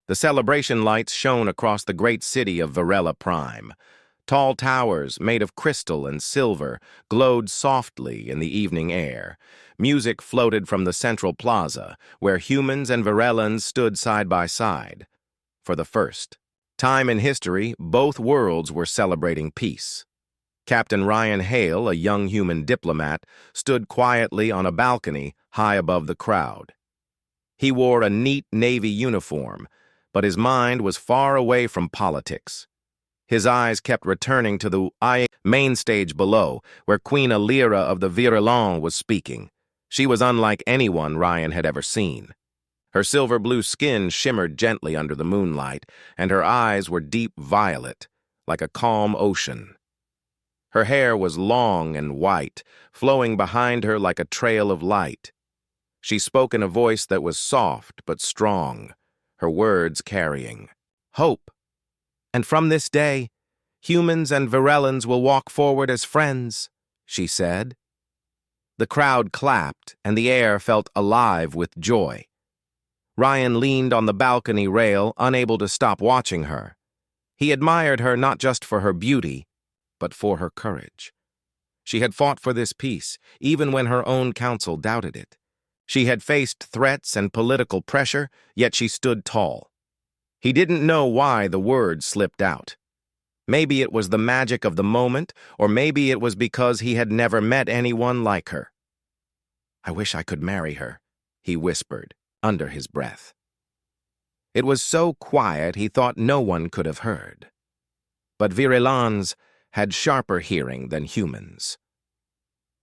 The celebration lights shone across the great city of Varela Prime. Tall towers, made of crystal and silver, glowed softly in the evening air. Music floated from the central plaza, where humans and Varelans stood side by side. For the first time in history, both worlds were celebrating peace. Captain Ryan Hale, a young human diplomat, stood quietly on a balcony high above the crowd. He wore a neat Navy uniform, but his mind was far away from politics. His eyes kept returning to the main stage below, where Queen Alira of the Virelon was speaking. She was unlike anyone Ryan had ever seen. Her silver-blue skin shimmered gently under the moonlight, and her eyes were deep violet, like a calm ocean. Her hair was long and white, flowing behind her like a trail of light. She spoke in a voice that was soft but strong, her words carrying hope. And from this day, humans and Varelans will walk forward as friends, she said. The crowd clapped, and the air felt alive with joy. Ryan leaned on the balcony rail, unable to stop watching her. He admired her not just for her beauty, but for her courage. She had fought for this peace, even when her own council doubted it. She had faced threats and political pressure, yet she stood tall. He didn't know why the words slipped out. Maybe it was the magic of the moment, or maybe it was because he had never met anyone like her. "I wish I could marry her," he whispered, under his breath. It was so quiet he thought no one could have heard. But Virelans had sharper hearing than humans.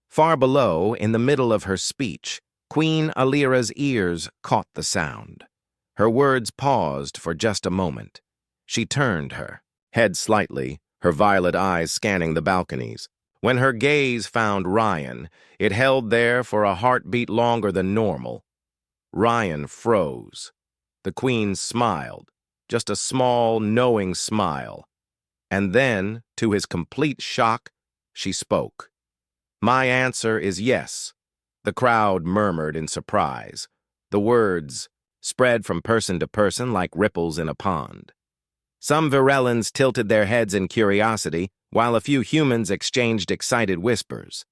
Far below, in the middle of her speech, Queen Alira's ears caught the sound. Her words paused for just a moment. She turned her head slightly, her violet eyes scanning the balconies. When her gaze found Ryan, it held there for a heartbeat longer than normal. Ryan froze. The Queen smiled, just a small, knowing smile. And then, to his complete shock, she spoke. "My answer is yes." The crowd murmured in surprise. The words spread from person to person like ripples in a pond. Some Varelans tilted their heads in curiosity, while a few humans exchanged excited whispers.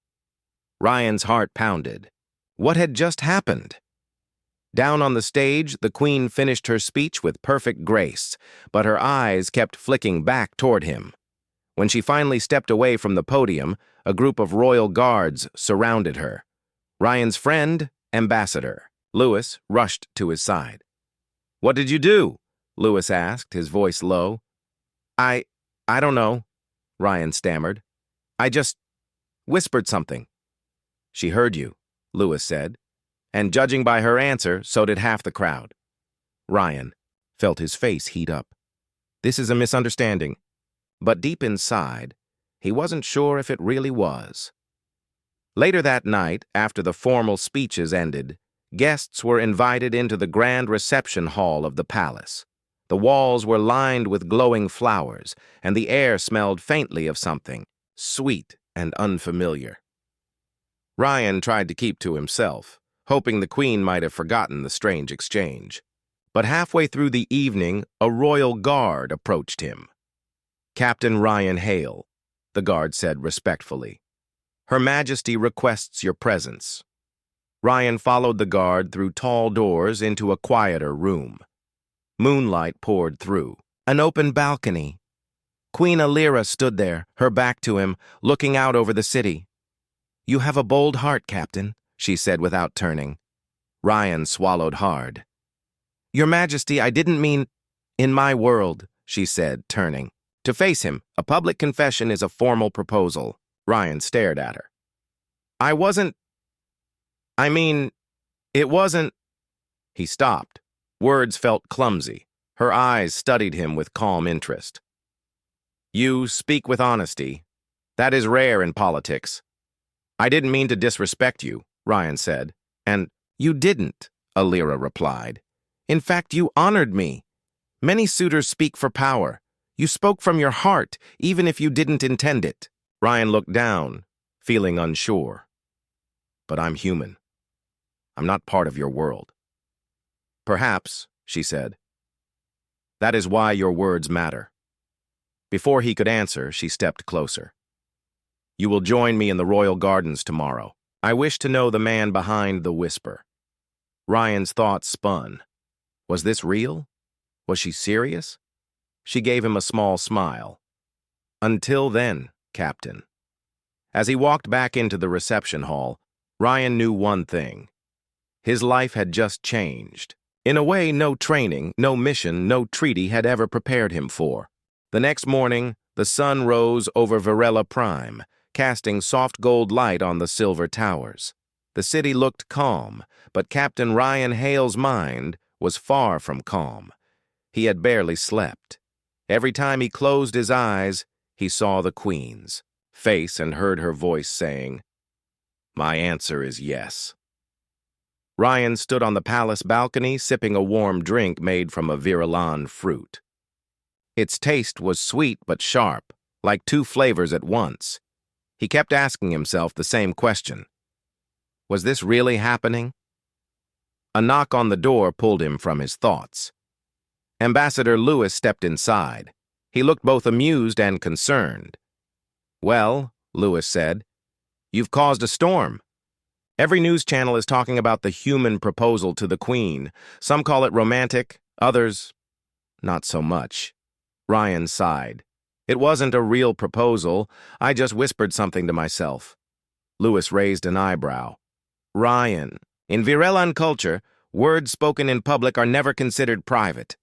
Ryan's heart pounded. What had just happened? Down on the stage, the Queen finished her speech with perfect grace, but her eyes kept flicking back toward him. When she finally stepped away from the podium, a group of royal guards surrounded her. Ryan's friend, Ambassador Lewis, rushed to his side. "What did you do?" Lewis asked, his voice low. I don't know," Ryan stammered. "I just whispered something." "She heard you," Lewis said. And judging by her answer, so did half the crowd. Ryan felt his face heat up. This is a misunderstanding. But deep inside, he wasn't sure if it really was. Later that night, after the formal speeches ended, guests were invited into the grand reception hall of the palace. The walls were lined with glowing flowers, and the air smelled faintly of something, sweet and unfamiliar. Ryan tried to keep to himself, hoping the Queen might have forgotten the strange exchange. But halfway through the evening, a royal guard approached him. "Captain Ryan Hale," the guard said respectfully. "Her Majesty requests your presence." Ryan followed the guard through tall doors into a quieter room. Moonlight poured through. An open balcony. Queen Alira stood there, her back to him, looking out over the city. "You have a bold heart, Captain," she said without turning. Ryan swallowed hard. "Your Majesty, I didn't mean in my world," she said, turning. To face him, a public confession is a formal proposal. Ryan stared at her. It wasn't. He stopped. Words felt clumsy. Her eyes studied him with calm interest. "You speak with honesty. That is rare in politics." "I didn't mean to disrespect you," Ryan said. "And you didn't," Alira replied. "In fact, you honored me. Many suitors speak for power. You spoke from your heart, even if you didn't intend it." Ryan looked down, feeling unsure. "But I'm human. I'm not part of your world." "Perhaps," she said. That is why your words matter. Before he could answer, she stepped closer. You will join me in the royal gardens tomorrow. I wish to know the man behind the whisper. Ryan's thoughts spun. Was this real? Was she serious? She gave him a small smile. Until then, Captain. As he walked back into the reception hall, Ryan knew one thing. His life had just changed. In a way, no training, no mission, no treaty had ever prepared him for. The next morning, the sun rose over Varela Prime, casting soft gold light on the silver towers. The city looked calm, but Captain Ryan Hale's mind was far from calm. He had barely slept. Every time he closed his eyes, he saw the Queen's face and heard her voice saying, "My answer is yes." Ryan stood on the palace balcony sipping a warm drink made from a virilan fruit. Its taste was sweet but sharp, like two flavors at once. He kept asking himself the same question. Was this really happening? A knock on the door pulled him from his thoughts. Ambassador Lewis stepped inside. He looked both amused and concerned. "Well," Lewis said, "you've caused a storm. Every news channel is talking about the human proposal to the Queen. Some call it romantic, others, not so much." Ryan sighed. "It wasn't a real proposal. I just whispered something to myself." Lewis raised an eyebrow. "Ryan, in Virelan culture, words spoken in public are never considered private.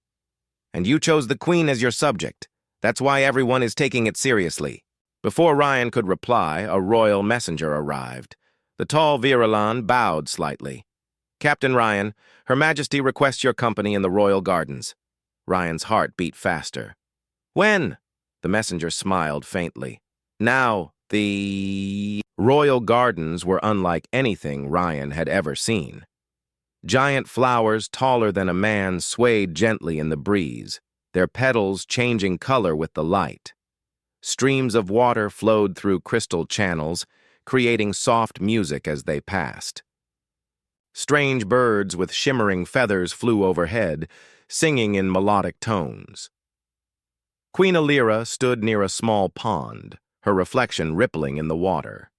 And you chose the Queen as your subject. That's why everyone is taking it seriously." Before Ryan could reply, a royal messenger arrived. The tall Virilan bowed slightly. "Captain Ryan, Her Majesty requests your company in the royal gardens." Ryan's heart beat faster. "When?" The messenger smiled faintly. "Now, the royal gardens were unlike anything Ryan had ever seen. Giant flowers taller than a man swayed gently in the breeze, their petals changing color with the light. Streams of water flowed through crystal channels, creating soft music as they passed. Strange birds with shimmering feathers flew overhead, singing in melodic tones. Queen Alira stood near a small pond, her reflection rippling in the water.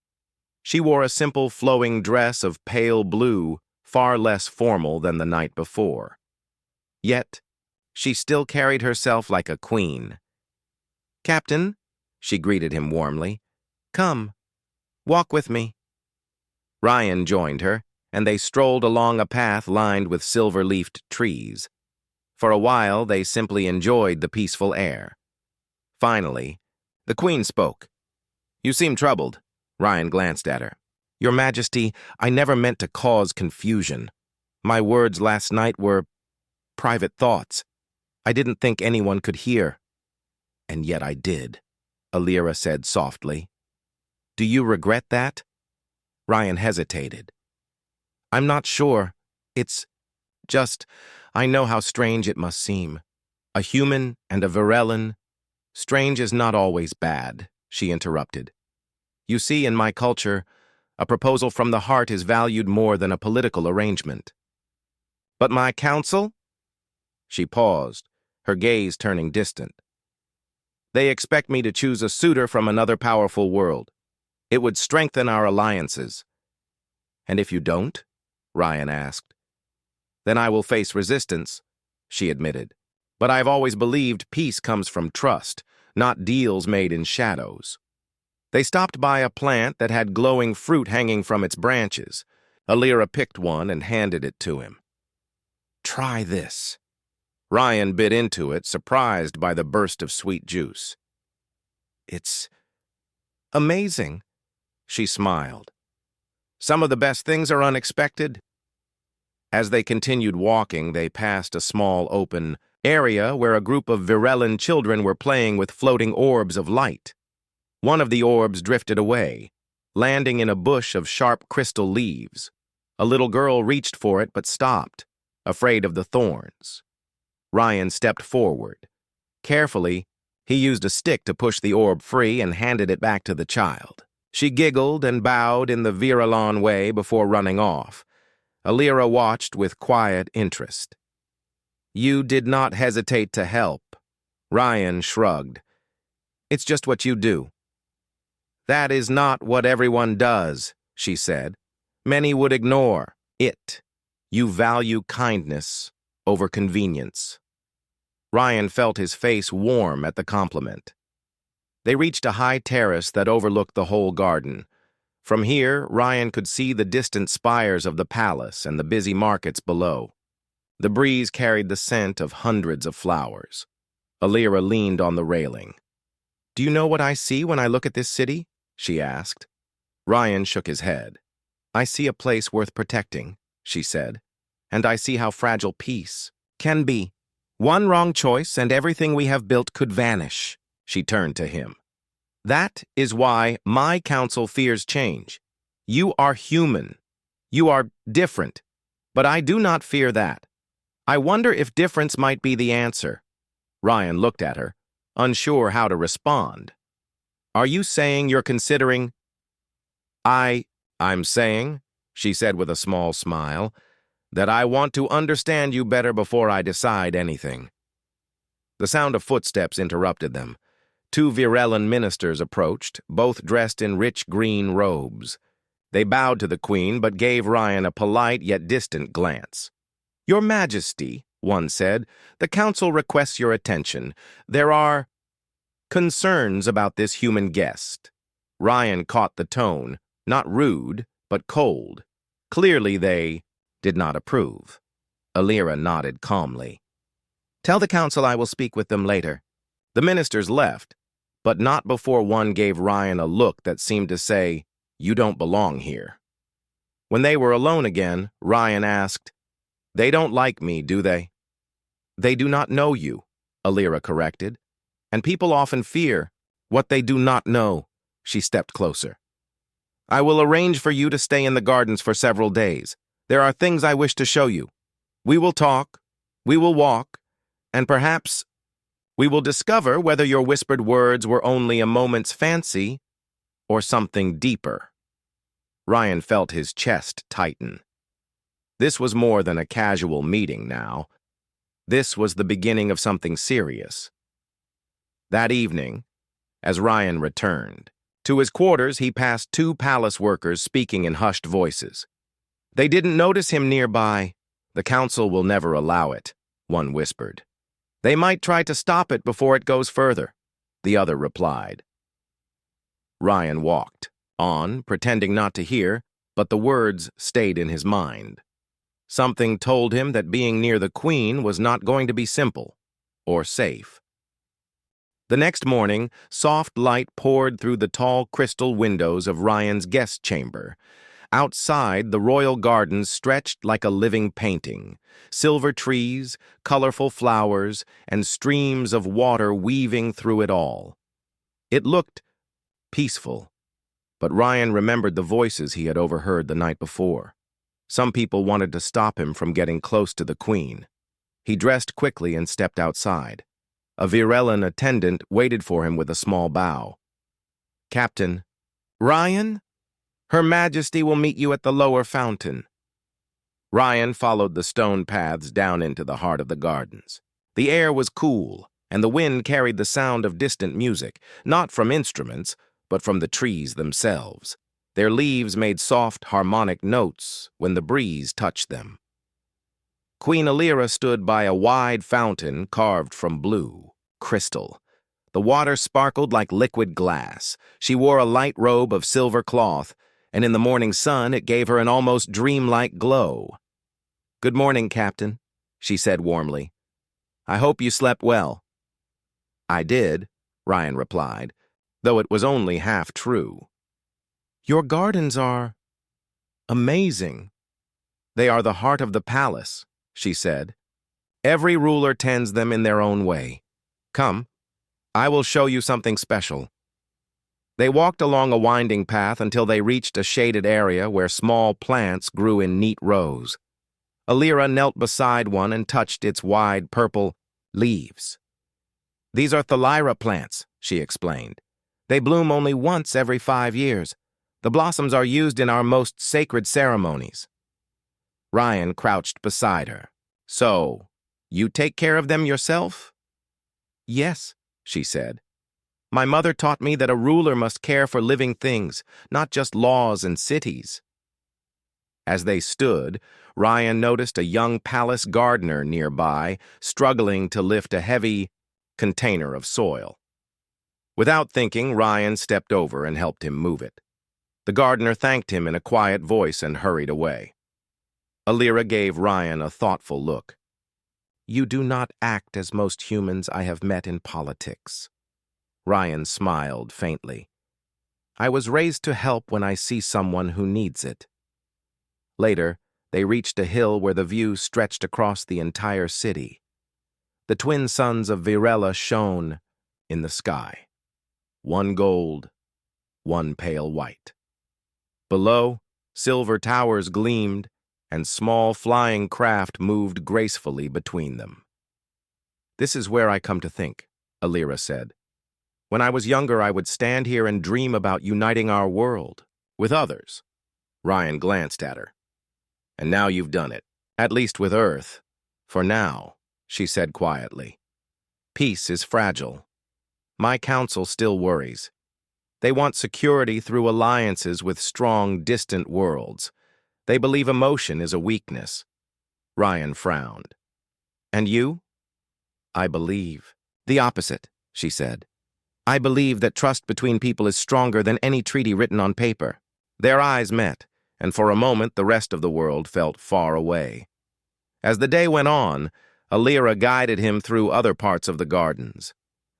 She wore a simple flowing dress of pale blue, far less formal than the night before. Yet, she still carried herself like a queen. "Captain," she greeted him warmly, "come. Walk with me." Ryan joined her, and they strolled along a path lined with silver-leafed trees. For a while, they simply enjoyed the peaceful air. Finally, the Queen spoke. "You seem troubled." Ryan glanced at her. "Your Majesty, I never meant to cause confusion. My words last night were private thoughts. I didn't think anyone could hear." "And yet I did," Alira said softly. "Do you regret that?" Ryan hesitated. "I'm not sure. It's just, I know how strange it must seem. A human and a Virelan. Strange is not always bad," she interrupted. "You see, in my culture, a proposal from the heart is valued more than a political arrangement." "But my counsel?" She paused, her gaze turning distant. "They expect me to choose a suitor from another powerful world. It would strengthen our alliances." "And if you don't?" Ryan asked. "Then I will face resistance," she admitted. "But I've always believed peace comes from trust, not deals made in shadows." They stopped by a plant that had glowing fruit hanging from its branches. Alira picked one and handed it to him. "Try this." Ryan bit into it, surprised by the burst of sweet juice. "It's amazing," she smiled. "Some of the best things are unexpected." As they continued walking, they passed a small open area where a group of Virelan children were playing with floating orbs of light. One of the orbs drifted away, landing in a bush of sharp crystal leaves. A little girl reached for it but stopped, afraid of the thorns. Ryan stepped forward. Carefully, he used a stick to push the orb free and handed it back to the child. She giggled and bowed in the Virilan way before running off. Alira watched with quiet interest. You did not hesitate to help. Ryan shrugged. It's just what you do. That is not what everyone does, she said. Many would ignore it. You value kindness over convenience. Ryan felt his face warm at the compliment. They reached a high terrace that overlooked the whole garden. From here, Ryan could see the distant spires of the palace and the busy markets below. The breeze carried the scent of hundreds of flowers. Alira leaned on the railing. Do you know what I see when I look at this city? She asked. Ryan shook his head. I see a place worth protecting, she said, and I see how fragile peace can be. One wrong choice and everything we have built could vanish. She turned to him. That is why my council fears change. You are human. You are different. But I do not fear that. I wonder if difference might be the answer. Ryan looked at her, unsure how to respond. Are you saying you're considering? I'm saying, she said with a small smile, that I want to understand you better before I decide anything. The sound of footsteps interrupted them. Two Virellan ministers approached, both dressed in rich green robes. They bowed to the queen, but gave Ryan a polite yet distant glance. Your Majesty, one said, the council requests your attention. There are concerns about this human guest. Ryan caught the tone, not rude, but cold. Clearly they did not approve. Alira nodded calmly. Tell the council I will speak with them later. The ministers left, but not before one gave Ryan a look that seemed to say, you don't belong here. When they were alone again, Ryan asked, They don't like me, do they? They do not know you, Alira corrected, and people often fear what they do not know. She stepped closer. I will arrange for you to stay in the gardens for several days. There are things I wish to show you. We will talk, we will walk, and perhaps we will discover whether your whispered words were only a moment's fancy or something deeper. Ryan felt his chest tighten. This was more than a casual meeting now. This was the beginning of something serious. That evening, as Ryan returned to his quarters, he passed two palace workers speaking in hushed voices. They didn't notice him nearby. The council will never allow it, one whispered. They might try to stop it before it goes further, the other replied. Ryan walked on, pretending not to hear, but the words stayed in his mind. Something told him that being near the queen was not going to be simple or safe. The next morning, soft light poured through the tall crystal windows of Ryan's guest chamber. Outside, the royal gardens stretched like a living painting, silver trees, colorful flowers, and streams of water weaving through it all. It looked peaceful, but Ryan remembered the voices he had overheard the night before. Some people wanted to stop him from getting close to the queen. He dressed quickly and stepped outside. A Virellan attendant waited for him with a small bow. Captain, Ryan? Her Majesty will meet you at the lower fountain. Ryan followed the stone paths down into the heart of the gardens. The air was cool, and the wind carried the sound of distant music, not from instruments, but from the trees themselves. Their leaves made soft, harmonic notes when the breeze touched them. Queen Alira stood by a wide fountain carved from blue crystal. The water sparkled like liquid glass. She wore a light robe of silver cloth, and in the morning sun it gave her an almost dreamlike glow. Good morning, Captain, she said warmly. I hope you slept well. I did, Ryan replied, though it was only half true. Your gardens are amazing. They are the heart of the palace, she said. Every ruler tends them in their own way. Come, I will show you something special. They walked along a winding path until they reached a shaded area where small plants grew in neat rows. Alira knelt beside one and touched its wide purple leaves. These are Thalira plants, she explained. They bloom only once every 5 years. The blossoms are used in our most sacred ceremonies. Ryan crouched beside her. So, You take care of them yourself?" "Yes," she said. "My mother taught me that a ruler must care for living things, not just laws and cities." As they stood, Ryan noticed a young palace gardener nearby, struggling to lift a heavy container of soil. Without thinking, Ryan stepped over and helped him move it. The gardener thanked him in a quiet voice and hurried away. Alira gave Ryan a thoughtful look. "You do not act as most humans I have met in politics." Ryan smiled faintly. "I was raised to help when I see someone who needs it." Later, they reached a hill where the view stretched across the entire city. The twin suns of Virella shone in the sky. One gold, one pale white. Below, silver towers gleamed, and small flying craft moved gracefully between them. "This is where I come to think," Alira said. "When I was younger, I would stand here and dream about uniting our world with others." Ryan glanced at her. "And now you've done it, at least with Earth. For now," she said quietly. "Peace is fragile. My council still worries. They want security through alliances with strong, distant worlds. They believe emotion is a weakness." Ryan frowned. "And you?" "I believe the opposite," she said. "I believe that trust between people is stronger than any treaty written on paper." Their eyes met, and for a moment the rest of the world felt far away. As the day went on, Alira guided him through other parts of the gardens.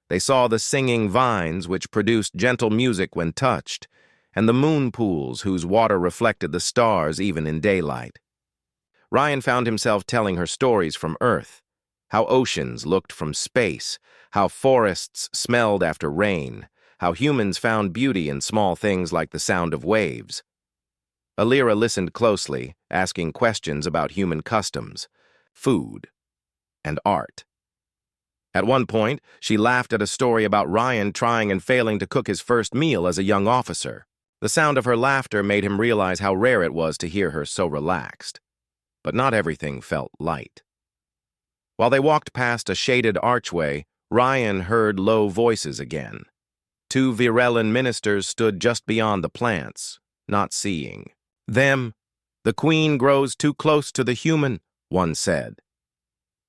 They saw the singing vines, which produced gentle music when touched, and the moon pools whose water reflected the stars even in daylight. Ryan found himself telling her stories from Earth, how oceans looked from space, how forests smelled after rain, how humans found beauty in small things like the sound of waves. Alira listened closely, asking questions about human customs, food, and art. At one point, she laughed at a story about Ryan trying and failing to cook his first meal as a young officer. The sound of her laughter made him realize how rare it was to hear her so relaxed. But not everything felt light. While they walked past a shaded archway, Ryan heard low voices again. Two Virellan ministers stood just beyond the plants, not seeing. "Them, the queen grows too close to the human," one said.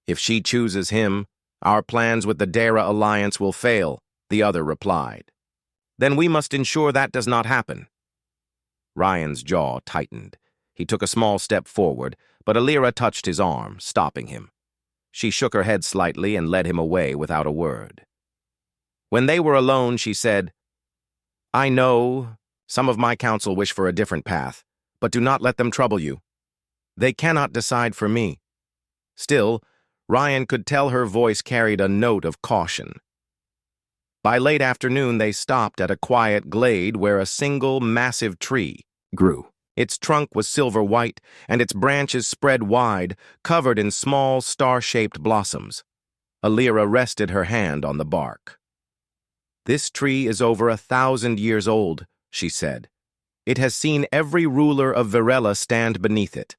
"If she chooses him, our plans with the Dara alliance will fail," the other replied. "Then we must ensure that does not happen." Ryan's jaw tightened. He took a small step forward, but Alira touched his arm, stopping him. She shook her head slightly and led him away without a word. When they were alone, she said, "I know some of my council wish for a different path, but do not let them trouble you. They cannot decide for me." Still, Ryan could tell her voice carried a note of caution. By late afternoon, they stopped at a quiet glade where a single massive tree grew. Its trunk was silver white, and its branches spread wide, covered in small, star-shaped blossoms. Alira rested her hand on the bark. "This tree is over 1,000 years old," she said. "It has seen every ruler of Virella stand beneath it.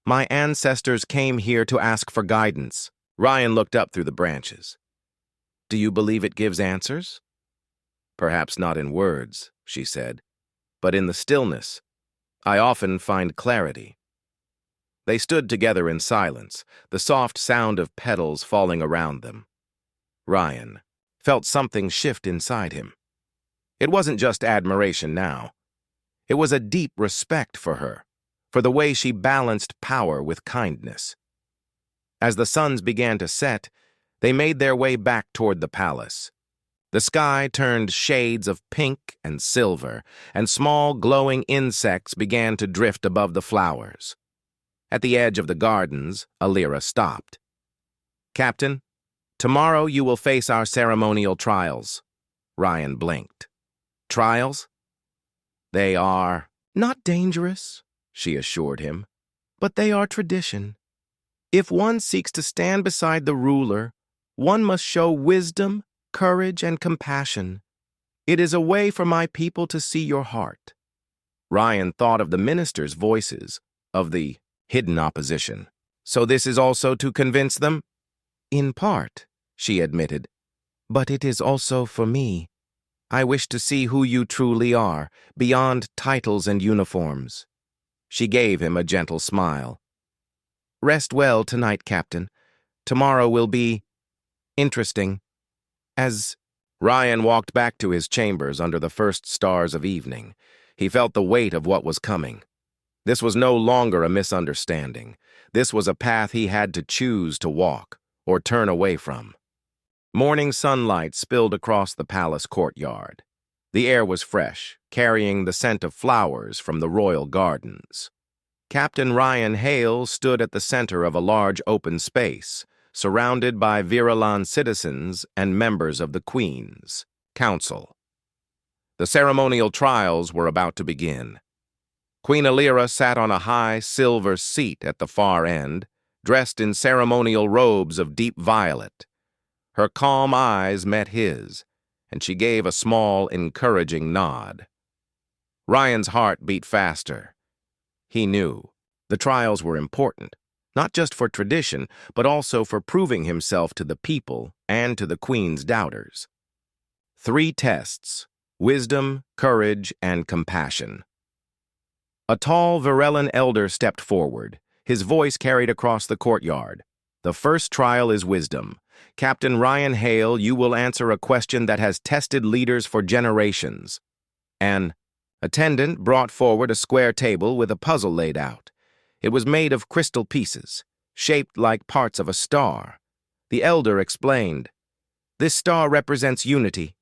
My ancestors came here to ask for guidance." Ryan looked up through the branches. "Do you believe it gives answers?" "Perhaps not in words," she said, "but in the stillness. I often find clarity." They stood together in silence, the soft sound of petals falling around them. Ryan felt something shift inside him. It wasn't just admiration now. It was a deep respect for her, for the way she balanced power with kindness. As the suns began to set, they made their way back toward the palace. The sky turned shades of pink and silver, and small glowing insects began to drift above the flowers. At the edge of the gardens, Alira stopped. "Captain, tomorrow you will face our ceremonial trials." Ryan blinked. "Trials?" "They are not dangerous," she assured him, "but they are tradition. If one seeks to stand beside the ruler, one must show wisdom, courage, and compassion. It is a way for my people to see your heart." Ryan thought of the ministers' voices, of the hidden opposition. "So this is also to convince them?" In part, she admitted, but it is also for me. I wish to see who you truly are, beyond titles and uniforms. She gave him a gentle smile. Rest well tonight, Captain. Tomorrow will be interesting. As Ryan walked back to his chambers under the first stars of evening, he felt the weight of what was coming. This was no longer a misunderstanding. This was a path he had to choose to walk or turn away from. Morning sunlight spilled across the palace courtyard. The air was fresh, carrying the scent of flowers from the royal gardens. Captain Ryan Hale stood at the center of a large open space, surrounded by Virilan citizens and members of the Queen's Council. The ceremonial trials were about to begin. Queen Alira sat on a high silver seat at the far end, dressed in ceremonial robes of deep violet. Her calm eyes met his, and she gave a small, encouraging nod. Ryan's heart beat faster. He knew the trials were important, not just for tradition, but also for proving himself to the people and to the Queen's doubters. 3 tests: wisdom, courage, and compassion. A tall Varellan elder stepped forward. His voice carried across the courtyard. The first trial is wisdom. Captain Ryan Hale, you will answer a question that has tested leaders for generations. An attendant brought forward a square table with a puzzle laid out. It was made of crystal pieces, shaped like parts of a star. The elder explained, "This star represents unity.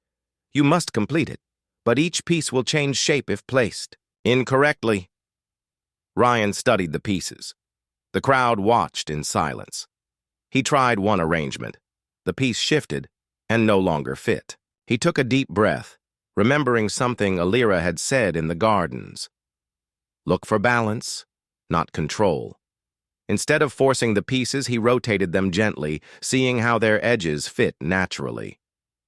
You must complete it, but each piece will change shape if placed incorrectly." Ryan studied the pieces. The crowd watched in silence. He tried one arrangement. The piece shifted and no longer fit. He took a deep breath, remembering something Alira had said in the gardens. Look for balance, not control. Instead of forcing the pieces, he rotated them gently, seeing how their edges fit naturally.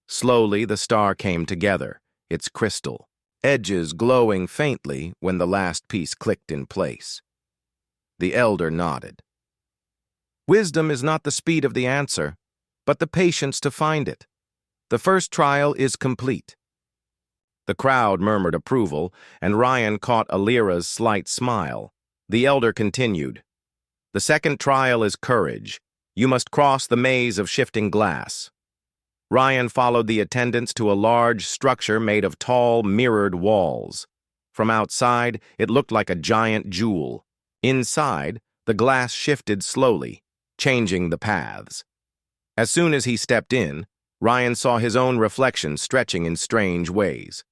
Slowly, the star came together, its crystal, edges glowing faintly when the last piece clicked in place. The elder nodded. Wisdom is not the speed of the answer, but the patience to find it. The first trial is complete. The crowd murmured approval, and Ryan caught Alira's slight smile. The elder continued. The second trial is courage. You must cross the maze of shifting glass. Ryan followed the attendants to a large structure made of tall, mirrored walls. From outside, it looked like a giant jewel. Inside, the glass shifted slowly, changing the paths. As soon as he stepped in, Ryan saw his own reflection stretching in strange ways.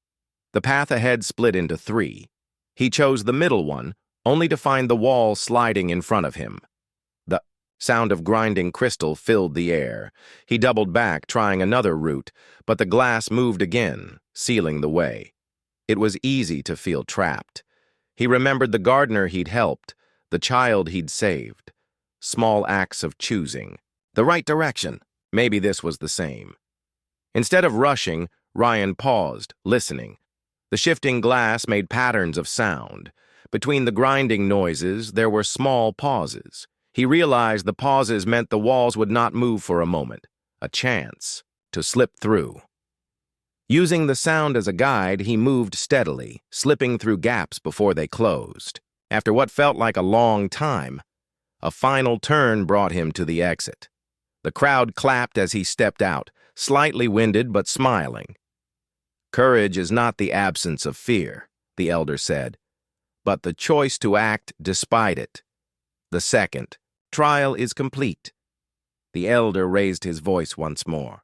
The path ahead split into 3. He chose the middle one, only to find the wall sliding in front of him. The sound of grinding crystal filled the air. He doubled back, trying another route, but the glass moved again, sealing the way. It was easy to feel trapped. He remembered the gardener he'd helped, the child he'd saved. Small acts of choosing. The right direction. Maybe this was the same. Instead of rushing, Ryan paused, listening. The shifting glass made patterns of sound. Between the grinding noises, there were small pauses. He realized the pauses meant the walls would not move for a moment, a chance to slip through. Using the sound as a guide, he moved steadily, slipping through gaps before they closed. After what felt like a long time, a final turn brought him to the exit. The crowd clapped as he stepped out, slightly winded but smiling. Courage is not the absence of fear, the elder said, but the choice to act despite it. The second trial is complete. The elder raised his voice once more.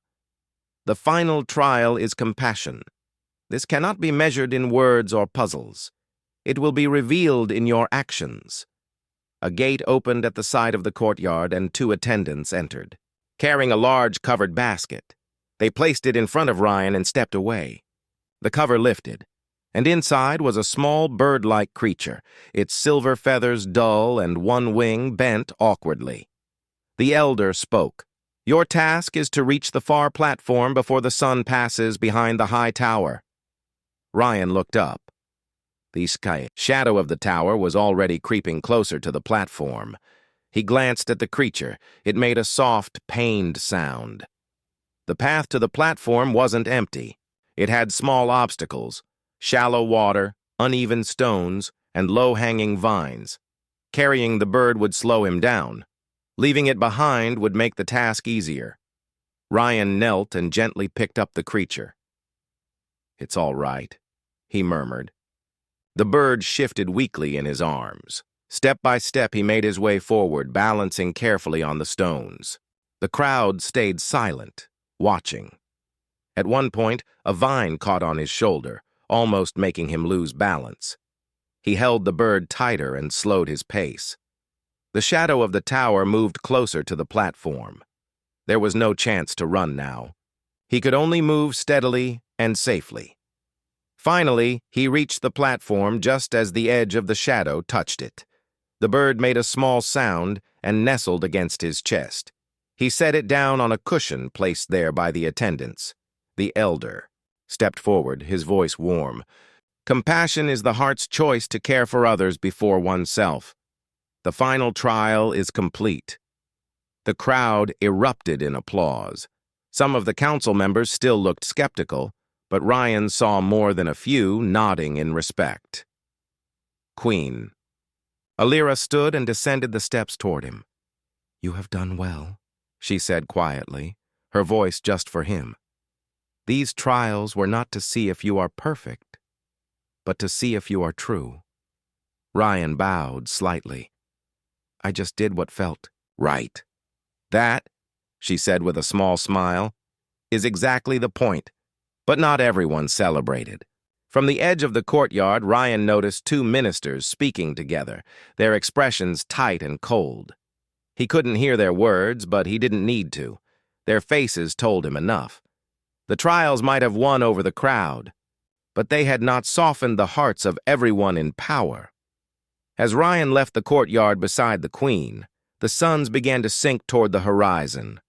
The final trial is compassion. This cannot be measured in words or puzzles. It will be revealed in your actions. A gate opened at the side of the courtyard and 2 attendants entered, carrying a large covered basket. They placed it in front of Ryan and stepped away. The cover lifted, and inside was a small bird-like creature, its silver feathers dull and one wing bent awkwardly. The elder spoke. Your task is to reach the far platform before the sun passes behind the high tower. Ryan looked up. The shadow of the tower was already creeping closer to the platform. He glanced at the creature. It made a soft, pained sound. The path to the platform wasn't empty. It had small obstacles, shallow water, uneven stones, and low-hanging vines. Carrying the bird would slow him down. Leaving it behind would make the task easier. Ryan knelt and gently picked up the creature. "It's all right," he murmured. The bird shifted weakly in his arms. Step by step he made his way forward, balancing carefully on the stones. The crowd stayed silent, watching. At one point, a vine caught on his shoulder, almost making him lose balance. He held the bird tighter and slowed his pace. The shadow of the tower moved closer to the platform. There was no chance to run now. He could only move steadily and safely. Finally, he reached the platform just as the edge of the shadow touched it. The bird made a small sound and nestled against his chest. He set it down on a cushion placed there by the attendants. The elder stepped forward, his voice warm. "Compassion is the heart's choice to care for others before oneself. The final trial is complete." The crowd erupted in applause. Some of the council members still looked skeptical, but Ryan saw more than a few nodding in respect. Queen. Alira stood and descended the steps toward him. "You have done well," she said quietly, her voice just for him. "These trials were not to see if you are perfect, but to see if you are true." Ryan bowed slightly. "I just did what felt right." "That," she said with a small smile, "is exactly the point." But not everyone celebrated. From the edge of the courtyard, Ryan noticed two ministers speaking together, their expressions tight and cold. He couldn't hear their words, but he didn't need to. Their faces told him enough. The trials might have won over the crowd, but they had not softened the hearts of everyone in power. As Ryan left the courtyard beside the queen, the suns began to sink toward the horizon.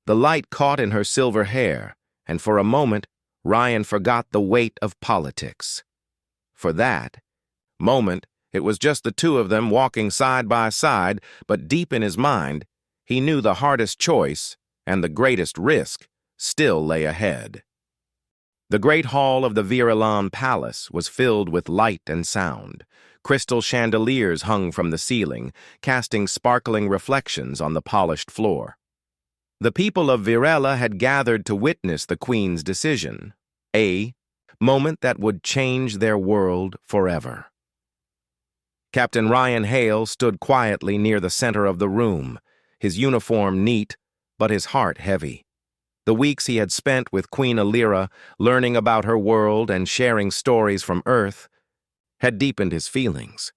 The light caught in her silver hair, and for a moment, Ryan forgot the weight of politics. For that moment, it was just the two of them walking side by side, but deep in his mind, he knew the hardest choice and the greatest risk still lay ahead. The great hall of the Viralam Palace was filled with light and sound. Crystal chandeliers hung from the ceiling, casting sparkling reflections on the polished floor. The people of Virela had gathered to witness the Queen's decision, a moment that would change their world forever. Captain Ryan Hale stood quietly near the center of the room, his uniform neat, but his heart heavy. The weeks he had spent with Queen Alira, learning about her world and sharing stories from Earth, had deepened his feelings.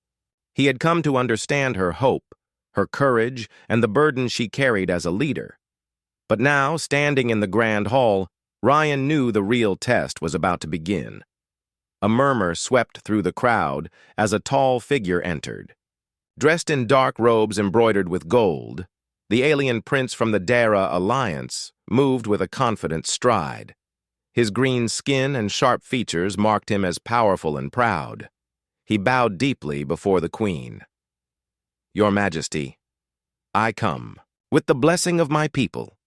He had come to understand her hope, her courage, and the burden she carried as a leader. But now, standing in the grand hall, Ryan knew the real test was about to begin. A murmur swept through the crowd as a tall figure entered. Dressed in dark robes embroidered with gold, the alien prince from the Dara Alliance moved with a confident stride. His green skin and sharp features marked him as powerful and proud. He bowed deeply before the queen. "Your Majesty, I come with the blessing of my people.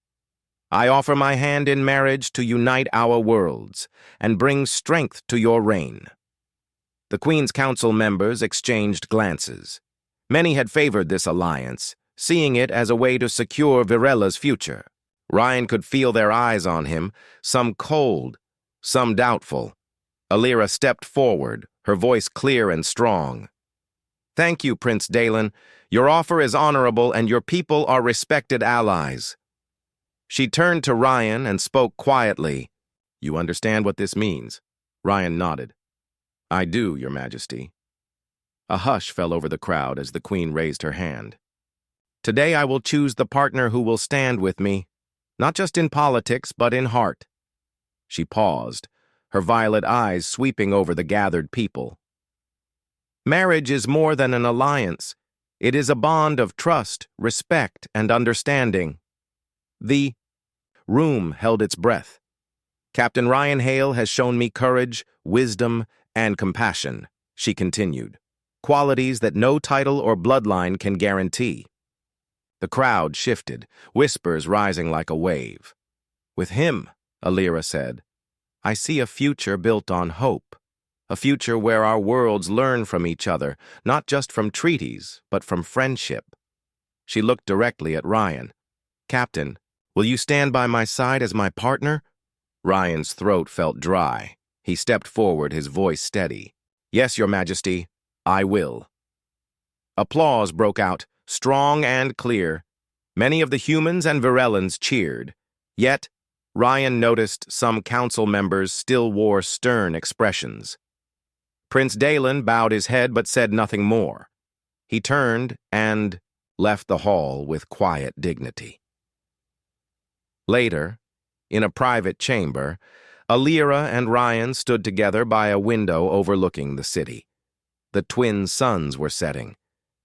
I offer my hand in marriage to unite our worlds and bring strength to your reign." The Queen's Council members exchanged glances. Many had favored this alliance, seeing it as a way to secure Virela's future. Ryan could feel their eyes on him, some cold, some doubtful. Alira stepped forward, her voice clear and strong. "Thank you, Prince Dalen. Your offer is honorable and your people are respected allies." She turned to Ryan and spoke quietly. "You understand what this means?" Ryan nodded. "I do, Your Majesty." A hush fell over the crowd as the Queen raised her hand. "Today I will choose the partner who will stand with me, not just in politics, but in heart." She paused, her violet eyes sweeping over the gathered people. "Marriage is more than an alliance. It is a bond of trust, respect, and understanding." The room held its breath. "Captain Ryan Hale has shown me courage, wisdom, and compassion," she continued, "qualities that no title or bloodline can guarantee. The crowd shifted, whispers rising like a wave. With him, Alira said, I see a future built on hope. A future where our worlds learn from each other, not just from treaties, but from friendship. She looked directly at Ryan. Captain, will you stand by my side as my partner? Ryan's throat felt dry. He stepped forward, his voice steady. Yes, Your Majesty, I will. Applause broke out, strong and clear. Many of the humans and Virellans cheered. Yet, Ryan noticed some council members still wore stern expressions. Prince Dalen bowed his head but said nothing more. He turned and left the hall with quiet dignity. Later, in a private chamber, Alira and Ryan stood together by a window overlooking the city. The twin suns were setting,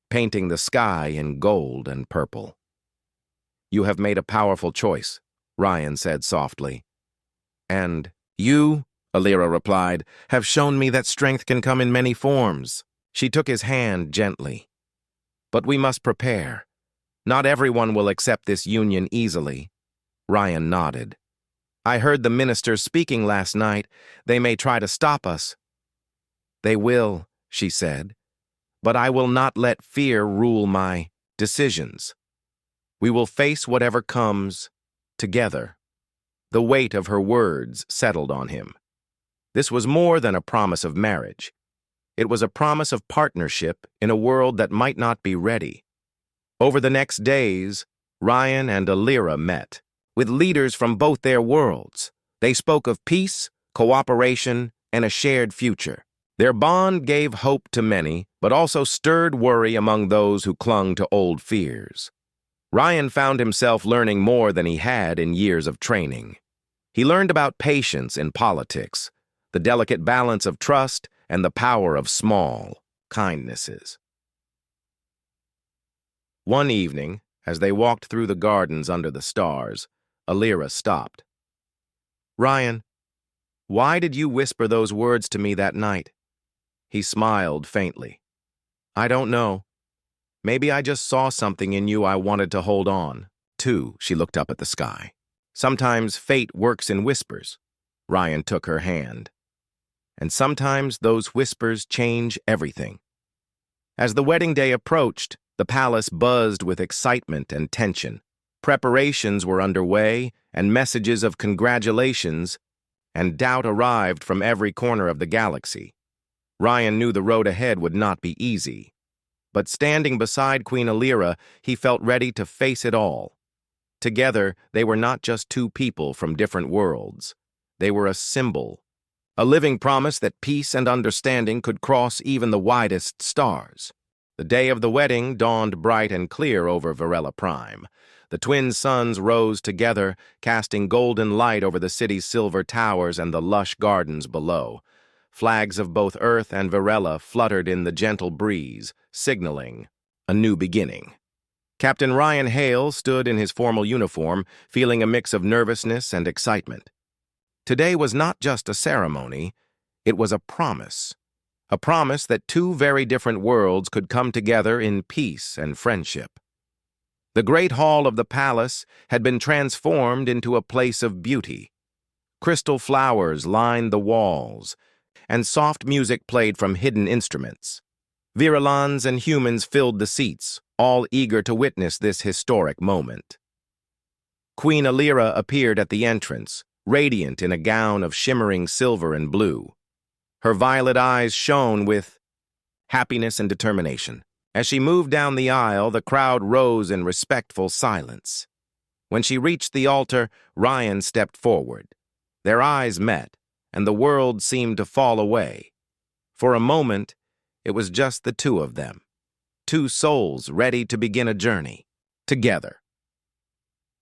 painting the sky in gold and purple. You have made a powerful choice, Ryan said softly. And you, Alira replied, have shown me that strength can come in many forms. She took his hand gently. But we must prepare. Not everyone will accept this union easily. Ryan nodded. I heard the ministers speaking last night. They may try to stop us. They will, she said. But I will not let fear rule my decisions. We will face whatever comes together. The weight of her words settled on him. This was more than a promise of marriage. It was a promise of partnership in a world that might not be ready. Over the next days, Ryan and Alira met, with leaders from both their worlds. They spoke of peace, cooperation, and a shared future. Their bond gave hope to many, but also stirred worry among those who clung to old fears. Ryan found himself learning more than he had in years of training. He learned about patience in politics, the delicate balance of trust, and the power of small kindnesses. One evening, as they walked through the gardens under the stars, Alira stopped. Ryan, why did you whisper those words to me that night? He smiled faintly. I don't know. Maybe I just saw something in you I wanted to hold on to. She looked up at the sky. Sometimes fate works in whispers. Ryan took her hand. And sometimes those whispers change everything. As the wedding day approached, the palace buzzed with excitement and tension. Preparations were underway, and messages of congratulations and doubt arrived from every corner of the galaxy. Ryan knew the road ahead would not be easy. But standing beside Queen Alira, he felt ready to face it all. Together, they were not just two people from different worlds. They were a symbol, a living promise that peace and understanding could cross even the widest stars. The day of the wedding dawned bright and clear over Virella Prime. The twin suns rose together, casting golden light over the city's silver towers and the lush gardens below. Flags of both Earth and Virella fluttered in the gentle breeze, signaling a new beginning. Captain Ryan Hale stood in his formal uniform, feeling a mix of nervousness and excitement. Today was not just a ceremony, it was a promise that two very different worlds could come together in peace and friendship. The great hall of the palace had been transformed into a place of beauty. Crystal flowers lined the walls, and soft music played from hidden instruments. Virellans and humans filled the seats, all eager to witness this historic moment. Queen Alira appeared at the entrance, radiant in a gown of shimmering silver and blue. Her violet eyes shone with happiness and determination. As she moved down the aisle, the crowd rose in respectful silence. When she reached the altar, Ryan stepped forward. Their eyes met, and the world seemed to fall away. For a moment, it was just the two of them, two souls ready to begin a journey, together.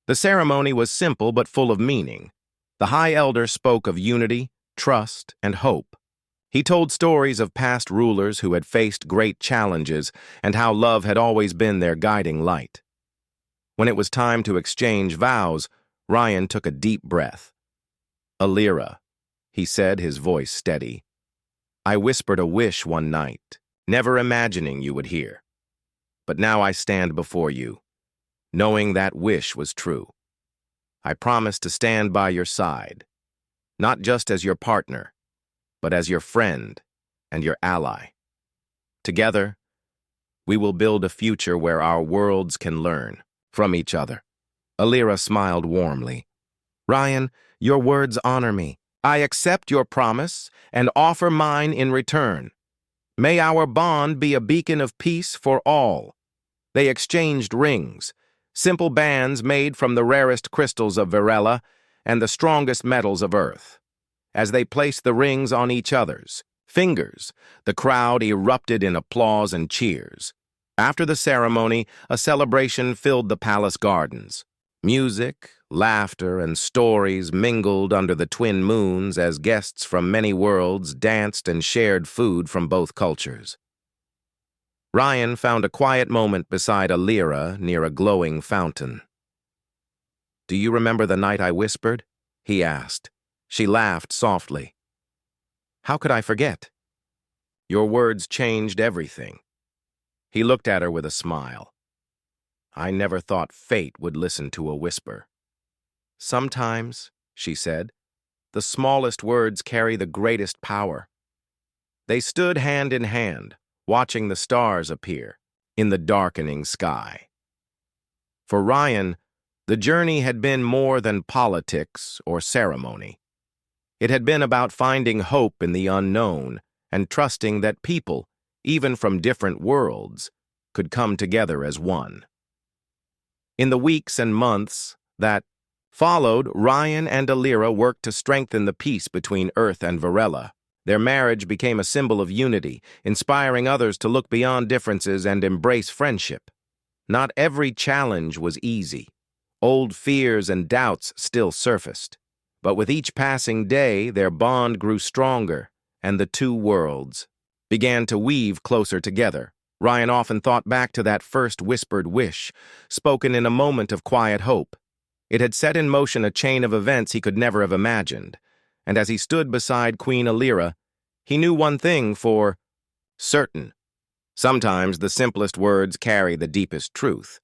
The ceremony was simple but full of meaning. The High Elder spoke of unity, trust, and hope. He told stories of past rulers who had faced great challenges and how love had always been their guiding light. When it was time to exchange vows, Ryan took a deep breath. Alira, he said, his voice steady. I whispered a wish one night, never imagining you would hear. But now I stand before you, knowing that wish was true. I promise to stand by your side, not just as your partner, but as your friend and your ally. Together, we will build a future where our worlds can learn from each other. Alira smiled warmly. Ryan, your words honor me. I accept your promise and offer mine in return. May our bond be a beacon of peace for all. They exchanged rings, simple bands made from the rarest crystals of Varela and the strongest metals of Earth. As they placed the rings on each other's fingers, the crowd erupted in applause and cheers. After the ceremony, a celebration filled the palace gardens. Music, laughter, and stories mingled under the twin moons as guests from many worlds danced and shared food from both cultures. Ryan found a quiet moment beside Alira near a glowing fountain. "Do you remember the night I whispered?" he asked. She laughed softly. "How could I forget? Your words changed everything." He looked at her with a smile. "I never thought fate would listen to a whisper." "Sometimes," she said, "the smallest words carry the greatest power." They stood hand in hand, watching the stars appear in the darkening sky. For Ryan, the journey had been more than politics or ceremony. It had been about finding hope in the unknown and trusting that people, even from different worlds, could come together as one. In the weeks and months that followed, Ryan and Alira worked to strengthen the peace between Earth and Varela. Their marriage became a symbol of unity, inspiring others to look beyond differences and embrace friendship. Not every challenge was easy. Old fears and doubts still surfaced. But with each passing day, their bond grew stronger, and the two worlds began to weave closer together. Ryan often thought back to that first whispered wish, spoken in a moment of quiet hope. It had set in motion a chain of events he could never have imagined, and as he stood beside Queen Alira, he knew one thing for certain. Sometimes the simplest words carry the deepest truth.